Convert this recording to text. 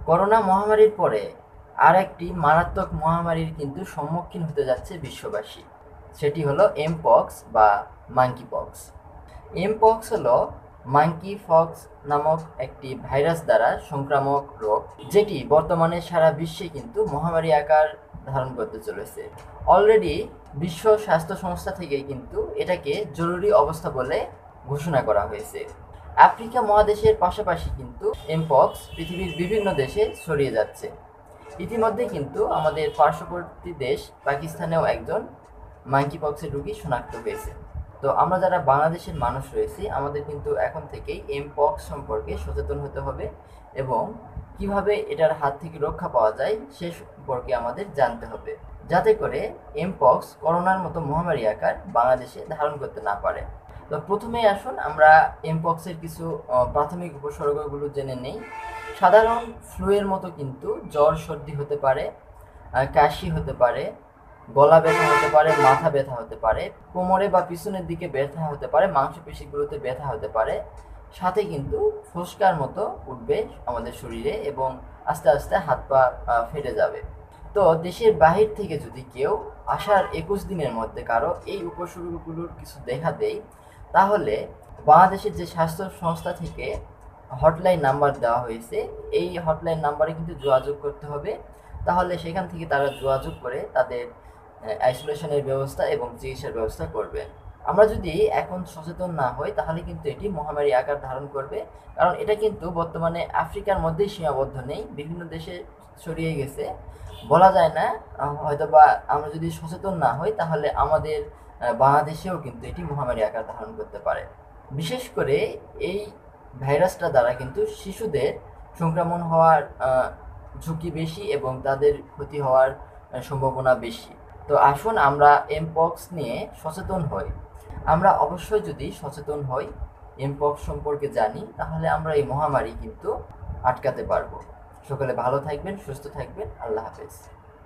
Corona মহামারীর পরে আরেকটি মারাত্মক মহামারীর কিন্তু সম্মুখীন হতে যাচ্ছে বিশ্ববাসী। সেটি হলো এমপক্স বা মাঙ্কি পক্স। এমপক্স হলো মাঙ্কি পক্স নামক একটি ভাইরাস দ্বারা সংক্রামক রোগ, যেটি বর্তমানে সারা বিশ্বে কিন্তু মহামারী আকার ধারণ করতে চলেছে। অলরেডি বিশ্ব স্বাস্থ্য সংস্থা থেকে কিন্তু এটাকে জরুরি অবস্থা বলে ঘোষণা করা হয়েছে। আফ্রিকা মহাদেশের পাশাপাশি কিন্তু এমপক্স পৃথিবীর বিভিন্ন দেশে ছড়িয়ে যাচ্ছে। ইতিমধ্যে কিন্তু আমাদের পার্শ্ববর্তী দেশ পাকিস্তানেও একজন মাঙ্কি পক্সের রোগী শনাক্ত হয়েছে। তো আমরা যারা বাংলাদেশের মানুষ রয়েছি, আমাদের কিন্তু এখন থেকেই এমপক্স সম্পর্কে সচেতন হতে হবে এবং কিভাবে এটার হাত থেকে রক্ষা পাওয়া যায় সে সম্পর্কে আমাদের জানতে হবে, যাতে করে এমপক্স করোনার মতো মহামারী আকার বাংলাদেশে ধারণ করতে না পারে। তো প্রথমেই আসুন আমরা এমপক্সের কিছু প্রাথমিক উপসর্গগুলো জেনে নেই। সাধারণ ফ্লুয়ের মতো কিন্তু জ্বর সর্দি হতে পারে, কাশি হতে পারে, গলা ব্যথা হতে পারে, মাথা ব্যথা হতে পারে, কোমরে বা পিছনের দিকে ব্যথা হতে পারে, মাংসপেশিগুলোতে ব্যথা হতে পারে, সাথে কিন্তু ফুসকার মতো উঠবে আমাদের শরীরে এবং আস্তে আস্তে হাত পা ফেটে যাবে। তো দেশের বাহির থেকে যদি কেউ আসার 21 দিনের মধ্যে কারো এই উপসর্গগুলোর কিছু দেখা দেয়, তাহলে বাংলাদেশের যে স্বাস্থ্য সংস্থা থেকে হটলাইন নাম্বার দেওয়া হয়েছে, এই হটলাইন নাম্বারে কিন্তু যোগাযোগ করতে হবে। তাহলে সেখান থেকে তারা যোগাযোগ করে তাদের আইসোলেশনের ব্যবস্থা এবং চিকিৎসার ব্যবস্থা করবে। আমরা যদি এখন সচেতন না হই, তাহলে কিন্তু এটি মহামারী আকার ধারণ করবে। কারণ এটা কিন্তু বর্তমানে আফ্রিকার মধ্যেই সীমাবদ্ধ নেই, বিভিন্ন দেশে ছড়িয়ে গেছে। বলা যায় না, হয়তোবা আমরা যদি সচেতন না হই, তাহলে আমাদের বাংলাদেশেও কিন্তু এটি মহামারী আকার ধারণ করতে পারে। বিশেষ করে এই ভাইরাসটা দ্বারা কিন্তু শিশুদের সংক্রমণ হওয়ার ঝুঁকি বেশি এবং তাদের ক্ষতি হওয়ার সম্ভাবনা বেশি। তো আসুন আমরা এমপক্স নিয়ে সচেতন হই। আমরা অবশ্যই যদি সচেতন হই, এমপক্স সম্পর্কে জানি, তাহলে আমরা এই মহামারী কিন্তু আটকাতে পারবো। সকলে ভালো থাকবেন, সুস্থ থাকবেন। আল্লাহ হাফেজ।